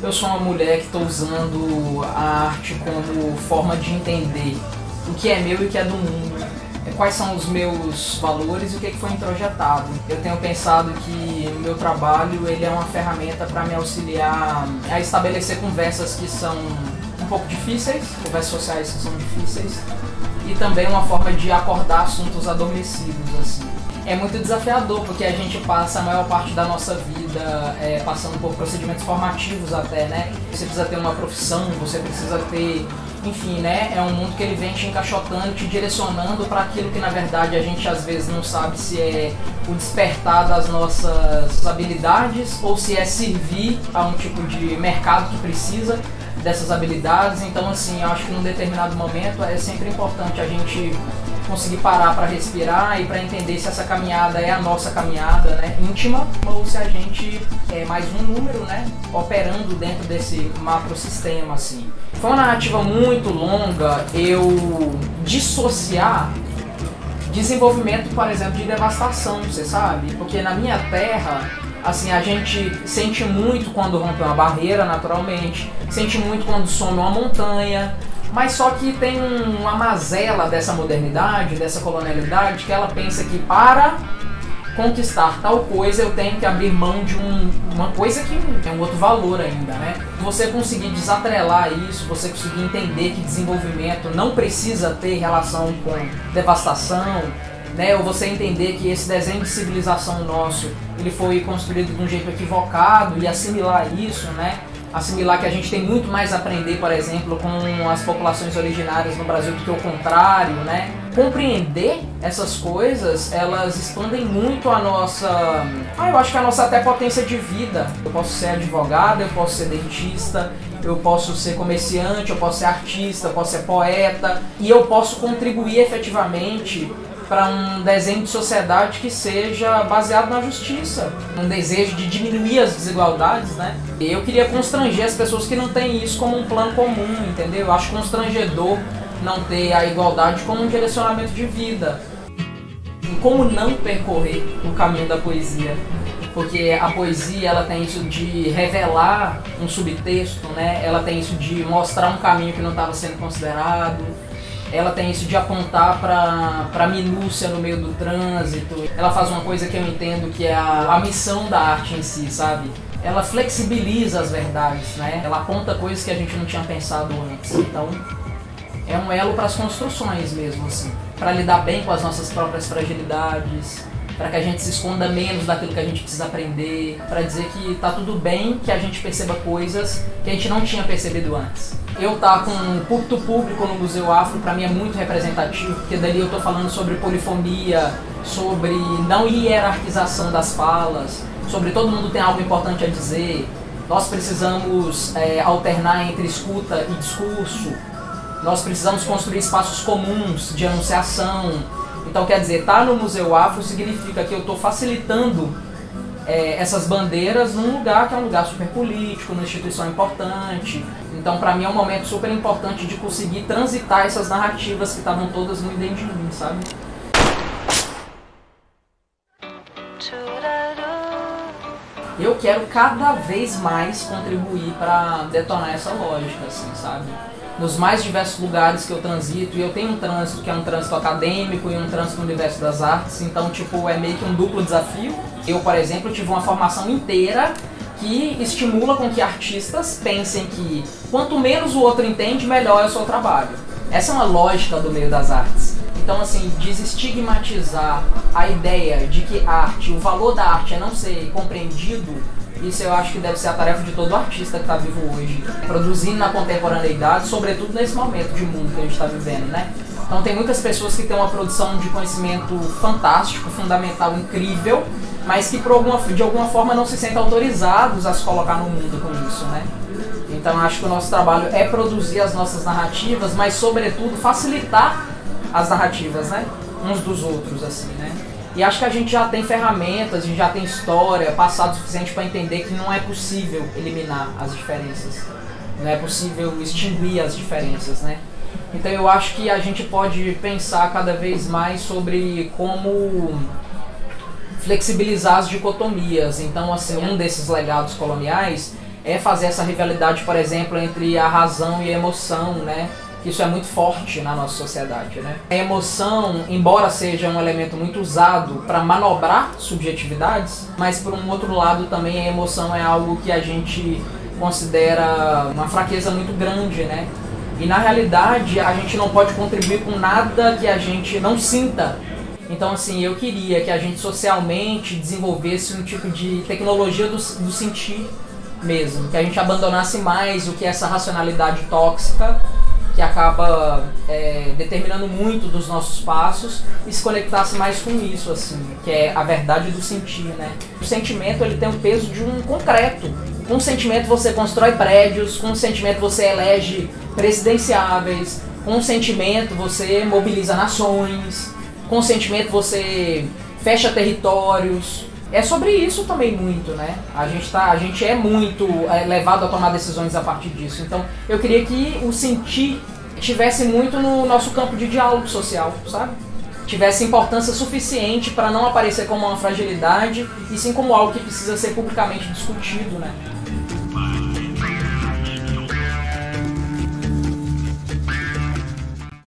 eu sou uma mulher que estou usando a arte como forma de entender o que é meu e o que é do mundo, quais são os meus valores e o que foi introjetado. Eu tenho pensado que o meu trabalho ele é uma ferramenta para me auxiliar a estabelecer conversas que são um pouco difíceis, conversas sociais que são difíceis, e também uma forma de acordar assuntos adormecidos, assim. É muito desafiador, porque a gente passa a maior parte da nossa vida passando por procedimentos formativos até, né? Você precisa ter uma profissão, você precisa ter... Enfim, né? É um mundo que ele vem te encaixotando, te direcionando para aquilo que, na verdade, a gente às vezes não sabe se é o despertar das nossas habilidades ou se é servir a um tipo de mercado que precisa dessas habilidades. Então, assim, eu acho que num determinado momento é sempre importante a gente conseguir parar para respirar e para entender se essa caminhada é a nossa caminhada, né, íntima, ou se a gente é mais um número, né, operando dentro desse macrosistema, assim. Foi uma narrativa muito longa eu dissociar desenvolvimento, por exemplo, de devastação, você sabe? Porque na minha terra, assim, a gente sente muito quando rompe uma barreira, naturalmente, sente muito quando some uma montanha, mas só que tem uma mazela dessa modernidade, dessa colonialidade, que ela pensa que para conquistar tal coisa eu tenho que abrir mão de uma coisa que tem um outro valor ainda, né? Você conseguir desatrelar isso, você conseguir entender que desenvolvimento não precisa ter relação com devastação, né? Ou você entender que esse desenho de civilização nosso, ele foi construído de um jeito equivocado e assimilar isso, né? Assimilar que a gente tem muito mais a aprender, por exemplo, com as populações originárias no Brasil do que o contrário, né? Compreender essas coisas, elas expandem muito a nossa... eu acho que a nossa até potência de vida. Eu posso ser advogado, eu posso ser dentista, eu posso ser comerciante, eu posso ser artista, eu posso ser poeta, e eu posso contribuir efetivamente para um desenho de sociedade que seja baseado na justiça, um desejo de diminuir as desigualdades, né? Eu queria constranger as pessoas que não têm isso como um plano comum, entendeu? Eu acho constrangedor não ter a igualdade como um direcionamento de vida. Como não percorrer o caminho da poesia? Porque a poesia, ela tem isso de revelar um subtexto, né? Ela tem isso de mostrar um caminho que não estava sendo considerado. Ela tem isso de apontar para a minúcia no meio do trânsito. Ela faz uma coisa que eu entendo que é a missão da arte em si, sabe? Ela flexibiliza as verdades, né? Ela aponta coisas que a gente não tinha pensado antes. Então, é um elo para as construções mesmo, assim. Para lidar bem com as nossas próprias fragilidades, para que a gente se esconda menos daquilo que a gente precisa aprender, para dizer que tá tudo bem que a gente perceba coisas que a gente não tinha percebido antes. Eu estar com um púlpito público no Museu Afro, para mim é muito representativo, porque dali eu estou falando sobre polifonia, sobre não hierarquização das falas, sobre todo mundo tem algo importante a dizer. Nós precisamos alternar entre escuta e discurso, nós precisamos construir espaços comuns de anunciação. Então, quer dizer, estar no Museu Afro significa que eu estou facilitando essas bandeiras num lugar que é um lugar super político, numa instituição importante. Então, para mim é um momento super importante de conseguir transitar essas narrativas que estavam todas muito dentro de mim, sabe? Eu quero cada vez mais contribuir para detonar essa lógica, assim, sabe? Nos mais diversos lugares que eu transito, e eu tenho um trânsito que é um trânsito acadêmico e um trânsito no universo das artes, então, tipo, é meio que um duplo desafio. Eu, por exemplo, tive uma formação inteira que estimula com que artistas pensem que quanto menos o outro entende, melhor é o seu trabalho. Essa é uma lógica do meio das artes. Então, assim, desestigmatizar a ideia de que arte, o valor da arte é não ser compreendido, isso eu acho que deve ser a tarefa de todo artista que está vivo hoje, produzindo na contemporaneidade, sobretudo nesse momento de mundo que a gente está vivendo, né? Então tem muitas pessoas que têm uma produção de conhecimento fantástico, fundamental, incrível, mas que de alguma forma não se sentem autorizados a se colocar no mundo com isso, né? Então acho que o nosso trabalho é produzir as nossas narrativas, mas sobretudo facilitar as narrativas, né? Uns dos outros, assim, né? E acho que a gente já tem ferramentas, a gente já tem história, passado suficiente para entender que não é possível eliminar as diferenças. Não é possível extinguir as diferenças, né? Então eu acho que a gente pode pensar cada vez mais sobre como flexibilizar as dicotomias. Então, assim, um desses legados coloniais é fazer essa rivalidade, por exemplo, entre a razão e a emoção, né? Isso é muito forte na nossa sociedade, né? A emoção, embora seja um elemento muito usado para manobrar subjetividades, mas por um outro lado também a emoção é algo que a gente considera uma fraqueza muito grande, né? E na realidade a gente não pode contribuir com nada que a gente não sinta. Então assim, eu queria que a gente socialmente desenvolvesse um tipo de tecnologia do sentir mesmo, que a gente abandonasse mais o que é essa racionalidade tóxica que acaba determinando muito dos nossos passos e se conectasse mais com isso, assim, que é a verdade do sentir, né? O sentimento, ele tem o peso de um concreto. Com o sentimento você constrói prédios, com o sentimento você elege presidenciáveis, com o sentimento você mobiliza nações, com o sentimento você fecha territórios. É sobre isso também muito, né? A gente é muito levado a tomar decisões a partir disso. Então, eu queria que o sentir tivesse muito no nosso campo de diálogo social, sabe? Tivesse importância suficiente para não aparecer como uma fragilidade, e sim como algo que precisa ser publicamente discutido, né?